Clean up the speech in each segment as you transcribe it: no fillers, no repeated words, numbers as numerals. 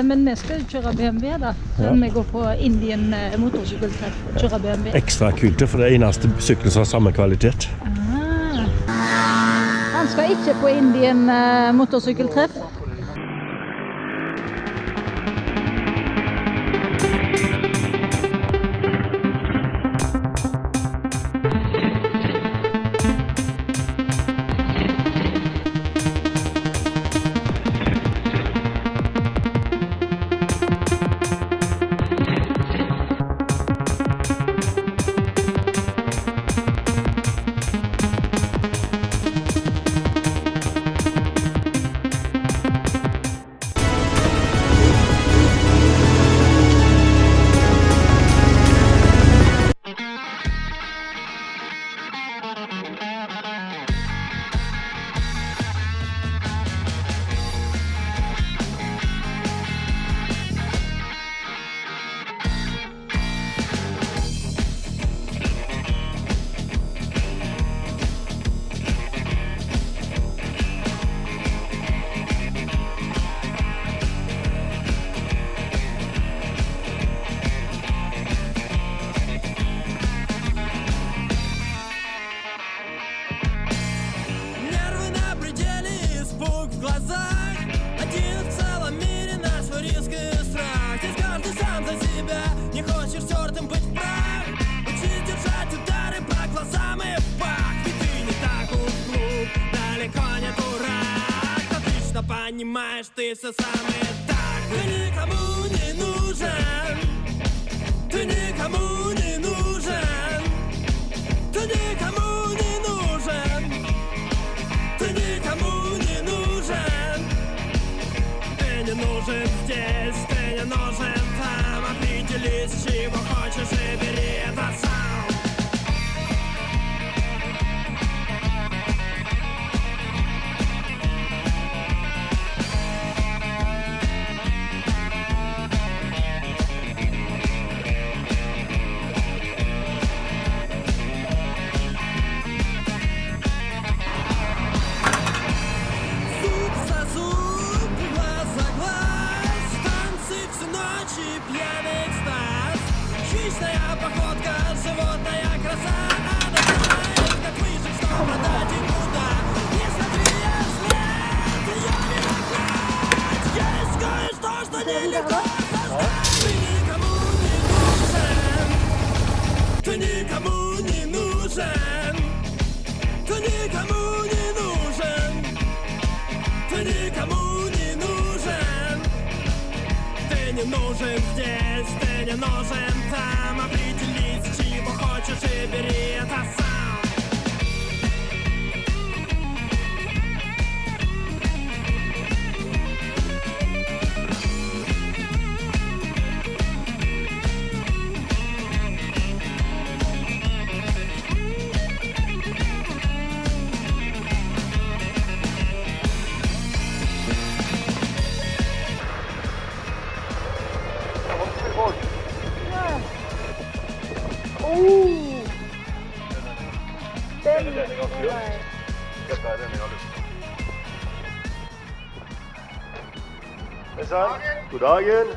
Men vi skal kjøre BMW da. Vi går på Indien motorsykkeltreff og kjøre BMW. Ekstra kult, for det er eneste sykkelen som har samme kvalitet. Han skal ikke på Indien motorsykkeltreff. Понимаешь, ты все самое так. Ты никому не нужен. Ты никому не нужен. Ты никому не нужен. Ты никому не нужен. Ты не нужен здесь, ты не нужен там. Определись, чего хочешь и бери это сам. Ты никому не нужен. Ты никому не нужен. Ты никому не нужен. Ты не нужен здесь, ты не нужен там. Определись, чего хочешь и бери это сам. God dagen.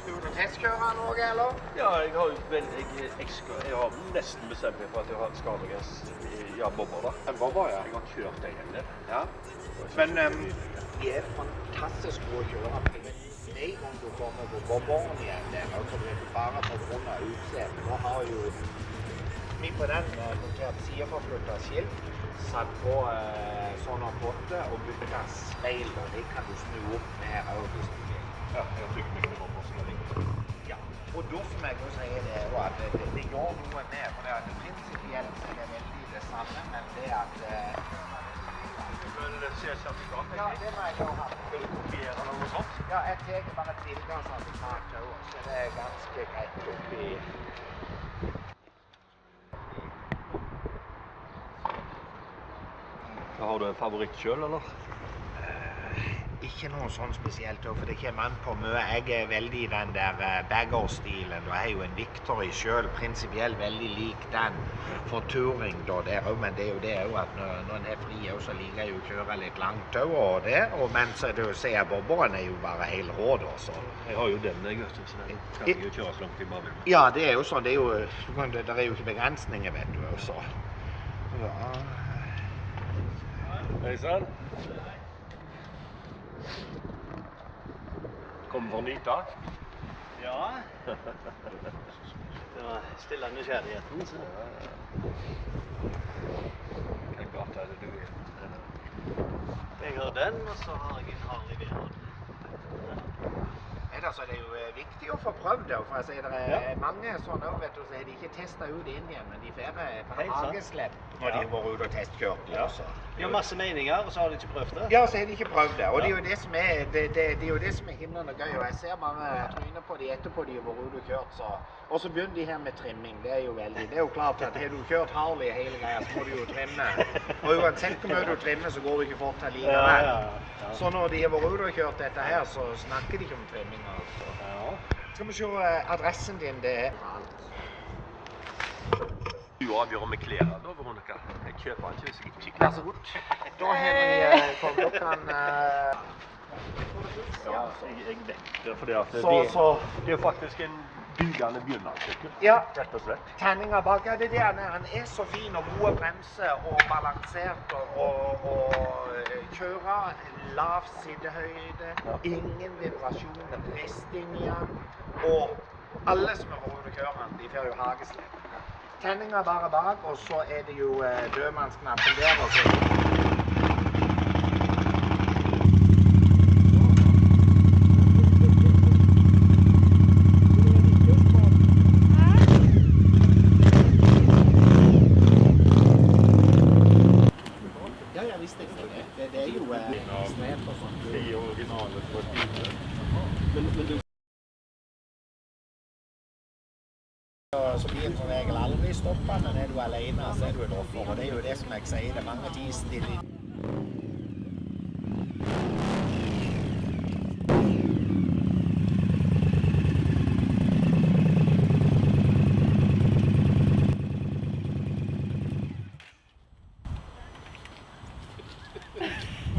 Vil du testkjøre noe, eller? Ja, jeg har nesten bestemt meg for at jeg skal ha noen bobber da. En bobber, ja. Jeg har kjørt det igjen. Ja. Men de er fantastisk gode å kjøre. Med en gang du kommer på bobberen igjen der, så blir du bare på grunn av utseendet. Nå har jo vi på den montert sideforflyttet skilt, satt på sånne båter og byttet speil, og det kan du snu opp med her hvis du vil. Ja, jeg har tykket meg på som er likt. Ja, og da som jeg også sier det, er at det gjør noe med, for det er prinsipielt er det veldig det samme, men det at Vil se sertifikatet? ja, det må jeg jo ha. Vil du kopiere eller noe sånt? Ja, jeg tar bare et bilde av sertifikatet også, så det er ganske greit oppi. Har du en favoritt selv, eller? ikke noe sånn spesielt, for det kommer an på mye. Jeg veldig i den der bagger-stilen. Jeg har jo en Victor i selv, prinsipielt veldig lik den for touring da, der, men det jo det at når en fri, så liker jeg jo å kjøre litt langt over det, og mens du ser bobberen jo bare helt rå da, så. Jeg har jo den, så den kan jeg jo kjøre så langt I bare vil. Ja, det jo sånn, det jo ikke begrensninger, vet du, så. Ja. Hei sann. Kommer for nyta? Ja. Det var stille nysgjerrigheten, så. Hvilken gata det du Jeg har den, og så har jeg en Harley Davidson. Så det jo viktig å få prøvd det, for jeg sier det mange sånne, vet du, så har de ikke testet ut inn igjen, men de færre på hageslepp når de har vært ut og testkjørt. De har masse meninger, og så har de ikke prøvd det. Ja, så har de ikke prøvd det, og det jo det som det jo det som himlende gøy, og jeg ser bare trynet på de etterpå de har vært ut og kjørt, så. Og så begynner de her med trimming, det jo veldig, det jo klart at har du kjørt Harley hele greia, så må du jo trimme. Og uansett hvor mye du trimmer, så går det ikke fort allikevel. Så når de har vært ut og kjørt dette her, så snakker de ikke om trimming. Skal vi se adressen din, det Du avgjør med klær da, Veronica. Jeg kjøper ikke hvis jeg ikke kikker. Vær så god. Da har vi kommet opp Ja, jeg vet det, for det jo faktisk en bygende begynnersykkel. Ja, rett og slett. tenninga bak, det der, han så fin og gode bremser og balansert og kjøre lav siddehøyde, ingen vibrasjoner, resting igjen, og alle som har vært å kjøre han, de får jo hageslepp. Tenninga bare bak, og så det jo dødmannsknappen der, og så. Så blir en som regel aldri stoppet, men du alene, så du et offer, og det jo det som jeg sier, det mange de stiller.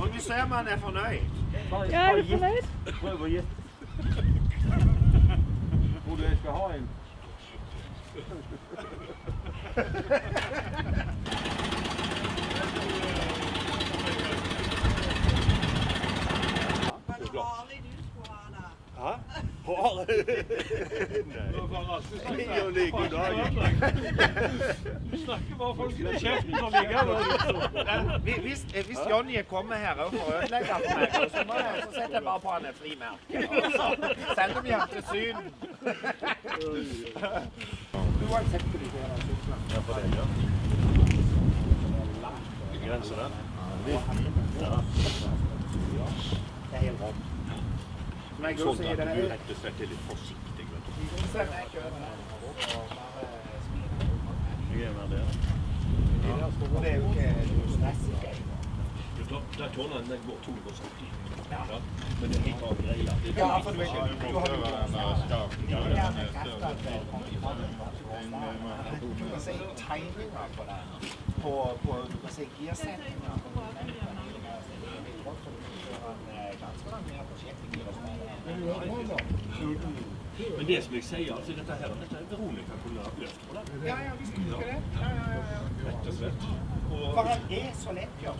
Og du ser man fornøyd. Ja, du fornøyd? Prøv å gjette. Hvor du skal ha en. Hæ? Harley? Nei. Jo, like god dag. Du snakker bare folk i kjeften og ligger. Hvis Johnny kommer her og får ødelegge for meg, så setter jeg bare på han et frimerke, og så sender vi ham til Syden. Uansett hvor du ser han sykler. Ja, for det, ja. Grenser der. Ja. Det helt rått. Sånn at du rett og slett litt forsiktig, vet du. Jeg kjører den og bare smiler. Jeg med der. Det jo ikke stressig. Der tårner den går 270. Ja. Men det helt av greia. Ja, for du har jo du kan se tegninger på den. Du kan se giersetninger på den. Ganske langt mer på Sjekk. Men det som jeg sier, altså dette Veronica kunne ha løft på det. Ja, hvis du husker det. Rett og slett. For han så lett, ja.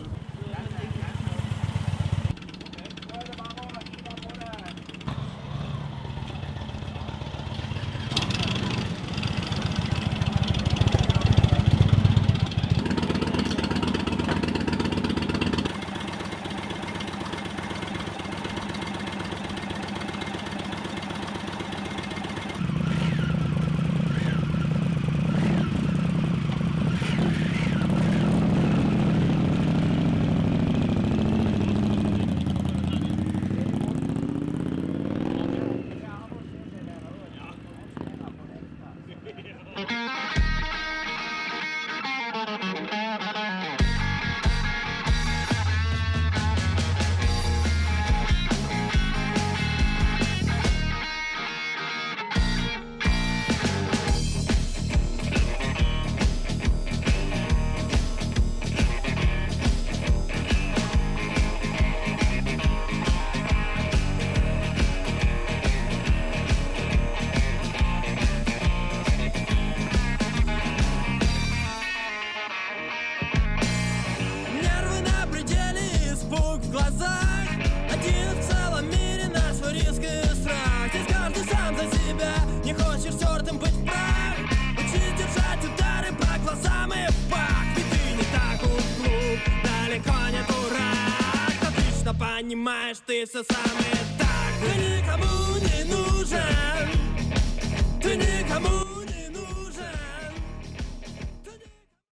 глазах. Один в целом мире наш риск и страх. Здесь каждый сам за себя, не хочешь тертым быть в прах. Учись держать удары по глазам и в пах. Ведь ты не так уж глуп, далеко не дурак. Отлично понимаешь, ты все сам и так. Ты никому не нужен, ты никому